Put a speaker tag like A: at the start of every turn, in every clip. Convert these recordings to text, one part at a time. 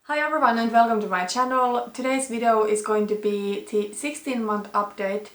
A: Hi everyone and welcome to my channel. Today's video is going to be the 16-month update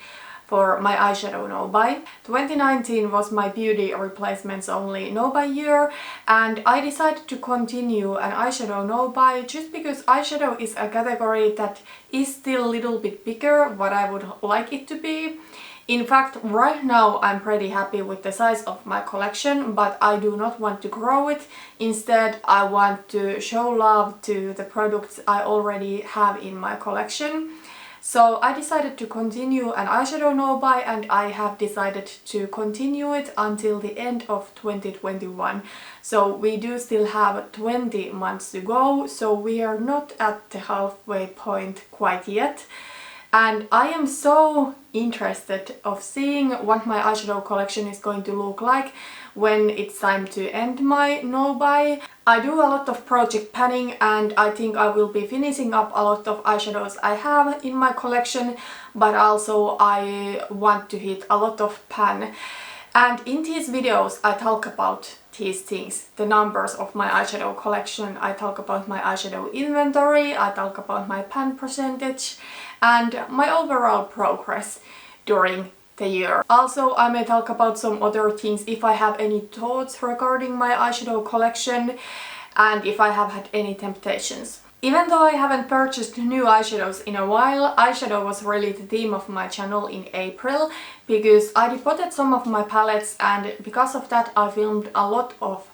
A: for my eyeshadow no-buy. 2019 was my beauty replacements only no-buy year, and I decided to continue an eyeshadow no-buy just because eyeshadow is a category that is still a little bit bigger what I would like it to be. In fact, right now I'm pretty happy with the size of my collection, but I do not want to grow it. Instead, I want to show love to the products I already have in my collection. So I decided to continue an eyeshadow no-buy, and I have decided to continue it until the end of 2021. So we do still have 20 months to go, so we are not at the halfway point quite yet. And I am so interested of seeing what my eyeshadow collection is going to look like when it's time to end my no-buy. I do a lot of project planning, and I think I will be finishing up a lot of eyeshadows I have in my collection, but also I want to hit a lot of pan. And in these videos I talk about these things, the numbers of my eyeshadow collection, I talk about my eyeshadow inventory, I talk about my pan percentage and my overall progress during the year. Also, I may talk about some other things if I have any thoughts regarding my eyeshadow collection and if I have had any temptations. Even though I haven't purchased new eyeshadows in a while, eyeshadow was really the theme of my channel in April because I depotted some of my palettes, and because of that I filmed a lot of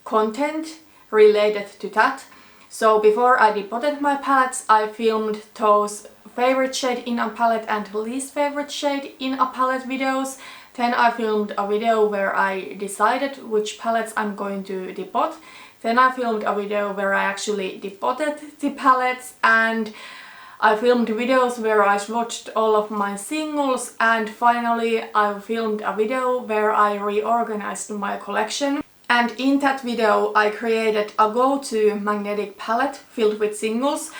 A: content related to that. So before I depotted my palettes, I filmed those favorite shade in a palette and least favorite shade in a palette videos. Then I filmed a video where I decided which palettes I'm going to depot. Then I filmed a video where I actually depotted the palettes, and I filmed videos where I swatched all of my singles, and finally I filmed a video where I reorganized my collection. And in that video I created a go-to magnetic palette filled with singles.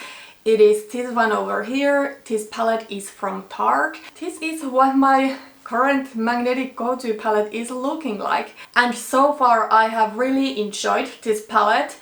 A: It is this one over here. This palette is from Tarte. This is what my current magnetic go-to palette is looking like, and so far I have really enjoyed this palette,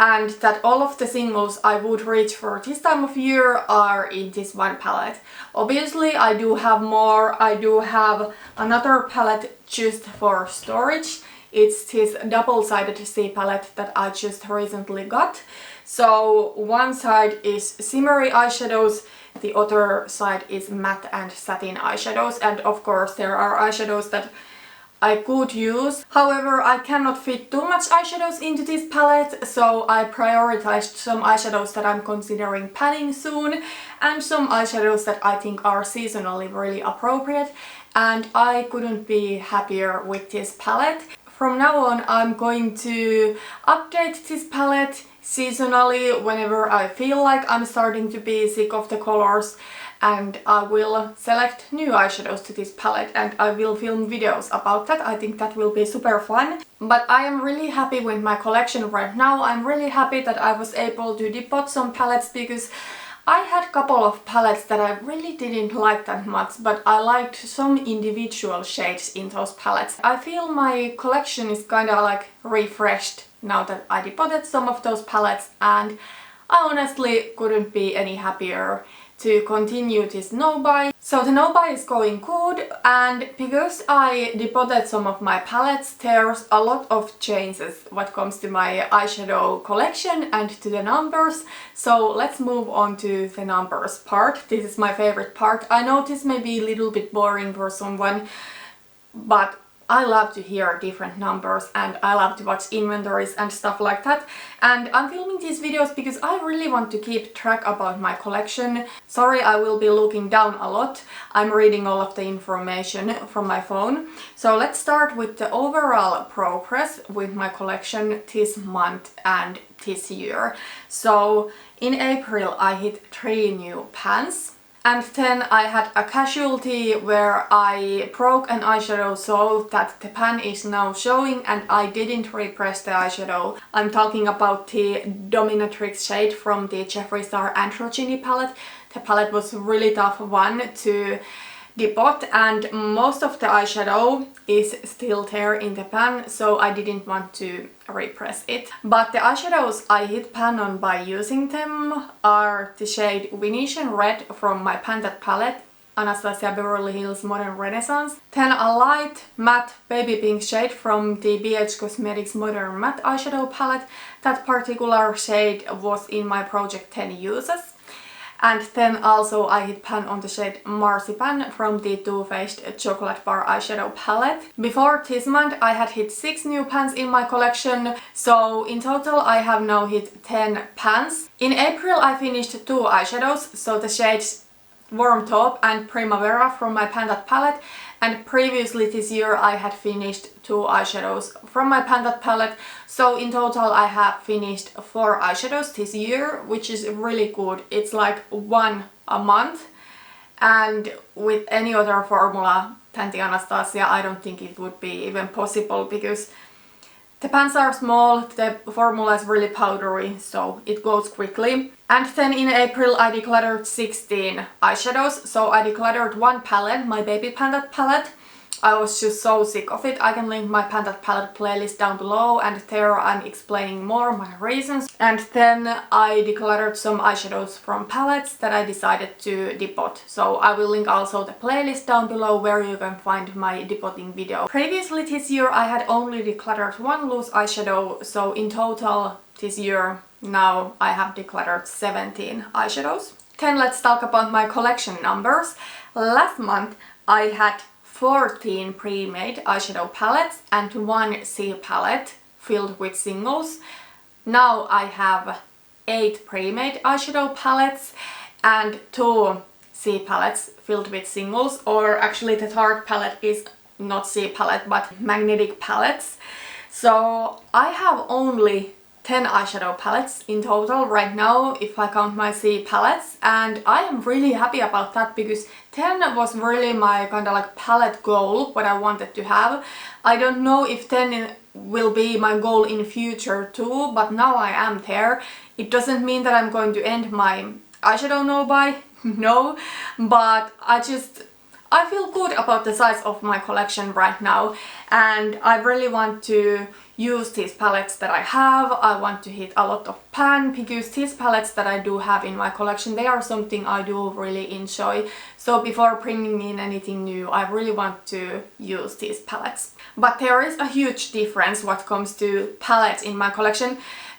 A: and that all of the singles I would reach for this time of year are in this one palette. Obviously I do have more. I do have another palette just for storage. It's this double-sided C palette that I just recently got. So one side is shimmery eyeshadows, the other side is matte and satin eyeshadows, and of course there are eyeshadows that I could use. However, I cannot fit too much eyeshadows into this palette, so I prioritized some eyeshadows that I'm considering panning soon and some eyeshadows that I think are seasonally really appropriate, and I couldn't be happier with this palette. From now on I'm going to update this palette seasonally whenever I feel like I'm starting to be sick of the colors, and I will select new eyeshadows to this palette and I will film videos about that. I think that will be super fun. But I am really happy with my collection right now. I'm really happy that I was able to depot some palettes because I had a couple of palettes that I really didn't like that much, but I liked some individual shades in those palettes. I feel my collection is kind of like refreshed now that I depotted some of those palettes, and I honestly couldn't be any happier to continue this no-buy. So the no-buy is going good, and because I depotted some of my palettes, there's a lot of changes what comes to my eyeshadow collection and to the numbers. So let's move on to the numbers part. This is my favorite part. I know this may be a little bit boring for someone, but I love to hear different numbers and I love to watch inventories and stuff like that. And I'm filming these videos because I really want to keep track about my collection. Sorry, I will be looking down a lot. I'm reading all of the information from my phone. So let's start with the overall progress with my collection this month and this year. So in April I hit 3 new pans. And then I had a casualty where I broke an eyeshadow so that the pan is now showing and I didn't repress the eyeshadow. I'm talking about the Dominatrix shade from the Jeffree Star Androgyny palette. The palette was a really tough one to depot, and most of the eyeshadow is still there in the pan, so I didn't want to repress it. But the eyeshadows I hit pan on by using them are the shade Venetian Red from my Pan That palette, Anastasia Beverly Hills Modern Renaissance. Then a light matte baby pink shade from the BH Cosmetics Modern Matte eyeshadow palette. That particular shade was in my project 10 uses. And then also I hit pan on the shade Marzipan from the Too Faced Chocolate Bar eyeshadow palette. Before this month I had hit 6 new pans in my collection, so in total I have now hit 10 pans. In April I finished 2 eyeshadows, so the shades Warm Taupe and Primavera from my Pan That palette, and previously this year I had finished 2 eyeshadows from my Pan That palette, so in total I have finished 4 eyeshadows this year, which is really good. It's like 1 a month, and with any other formula than the Anastasia I don't think it would be even possible, because the pans are small, the formula is really powdery, so it goes quickly. And then in April I decluttered 16 eyeshadows, so I decluttered 1 palette, my Baby Pan That palette. I was just so sick of it. I can link my Pan That palette playlist down below, and there I'm explaining more my reasons. And then I decluttered some eyeshadows from palettes that I decided to depot. So I will link also the playlist down below where you can find my depotting video. Previously this year I had only decluttered 1 loose eyeshadow, so in total this year now I have decluttered 17 eyeshadows. Then let's talk about my collection numbers. Last month I had 14 pre-made eyeshadow palettes and 1 C palette filled with singles. Now I have 8 pre-made eyeshadow palettes and 2 C palettes filled with singles, or actually the third palette is not C palette but magnetic palettes. So I have only 10 eyeshadow palettes in total right now if I count my C palettes, and I am really happy about that because 10 was really my kind of like palette goal, what I wanted to have. I don't know if 10 will be my goal in future too, but now I am there. It doesn't mean that I'm going to end my eyeshadow no-buy, no, but I feel good about the size of my collection right now, and I really want to use these palettes that I have. I want to hit a lot of pan because these palettes that I do have in my collection, they are something I do really enjoy. So before bringing in anything new, I really want to use these palettes. But there is a huge difference what comes to palettes in my collection.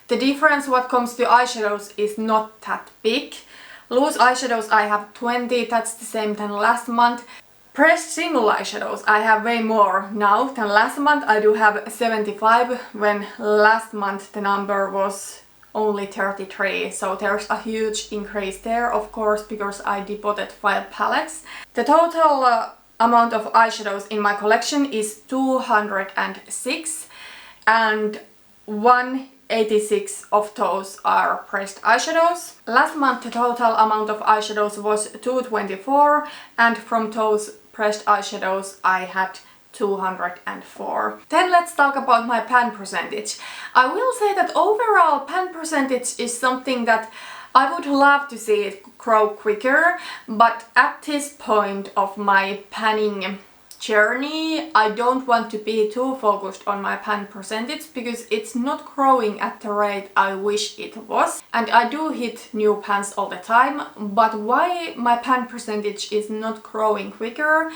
A: The difference what comes to eyeshadows is not that big. Loose eyeshadows I have 20, that's the same than last month. Pressed single eyeshadows I have way more now than last month. I do have 75 when last month the number was only 33, so there's a huge increase there, of course, because I depotted 5 palettes. The total amount of eyeshadows in my collection is 206, and 186 of those are pressed eyeshadows. Last month the total amount of eyeshadows was 224, and from those pressed eyeshadows I had 204. Then let's talk about my pan percentage. I will say that overall pan percentage is something that I would love to see it grow quicker, but at this point of my panning journey I don't want to be too focused on my pan percentage because it's not growing at the rate I wish it was, and I do hit new pans all the time. But why my pan percentage is not growing quicker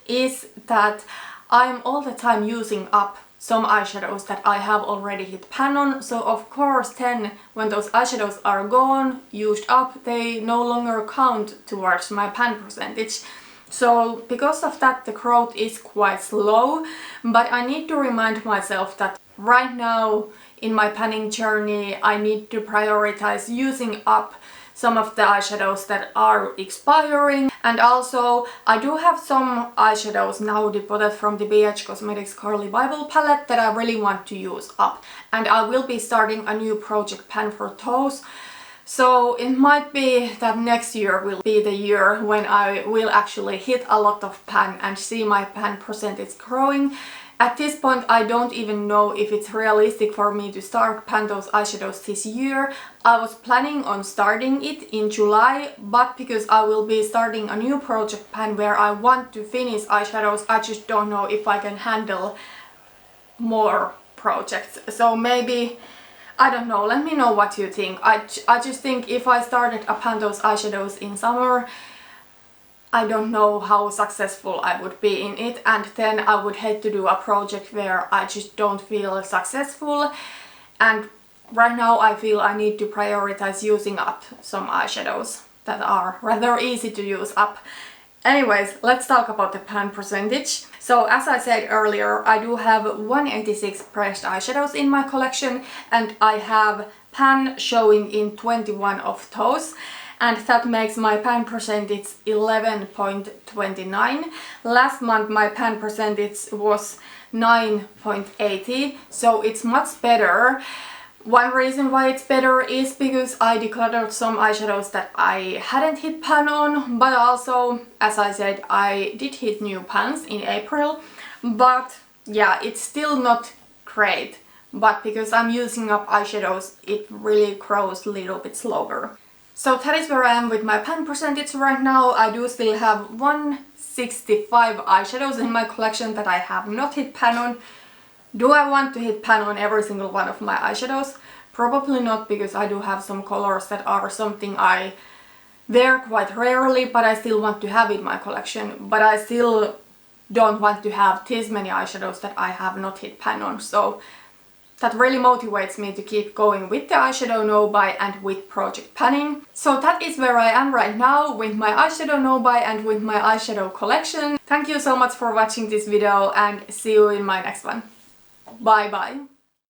A: is that I'm all the time using up some eyeshadows that I have already hit pan on, so of course then when those eyeshadows are gone, used up, they no longer count towards my pan percentage. So because of that the growth is quite slow, but I need to remind myself that right now in my panning journey I need to prioritize using up some of the eyeshadows that are expiring, and also I do have some eyeshadows now depotted from the BH Cosmetics Carli Bybel palette that I really want to use up, and I will be starting a new project pan for those. So it might be that next year will be the year when I will actually hit a lot of pan and see my pan percentage growing. At this point I don't even know if it's realistic for me to start pan those eyeshadows this year. I was planning on starting it in July, but because I will be starting a new project pan where I want to finish eyeshadows, I just don't know if I can handle more projects. So maybe, I don't know, let me know what you think. I just think if I started a pan those eyeshadows in summer, I don't know how successful I would be in it, and then I would hate to do a project where I just don't feel successful. And right now I feel I need to prioritize using up some eyeshadows that are rather easy to use up. Anyways, let's talk about the pan percentage. So as I said earlier, I do have 186 pressed eyeshadows in my collection, and I have pan showing in 21 of those. And that makes my pan percentage 11.29. Last month my pan percentage was 9.80, so it's much better. One reason why it's better is because I decluttered some eyeshadows that I hadn't hit pan on, but also, as I said, I did hit new pans in April. But yeah, it's still not great, but because I'm using up eyeshadows, it really grows a little bit slower. So that is where I am with my pan percentage right now. I do still have 165 eyeshadows in my collection that I have not hit pan on. Do I want to hit pan on every single one of my eyeshadows? Probably not, because I do have some colors that are something I wear quite rarely, but I still want to have in my collection. But I still don't want to have this many eyeshadows that I have not hit pan on. So that really motivates me to keep going with the eyeshadow no-buy and with project panning. So that is where I am right now with my eyeshadow no-buy and with my eyeshadow collection. Thank you so much for watching this video, and see you in my next one. Bye bye!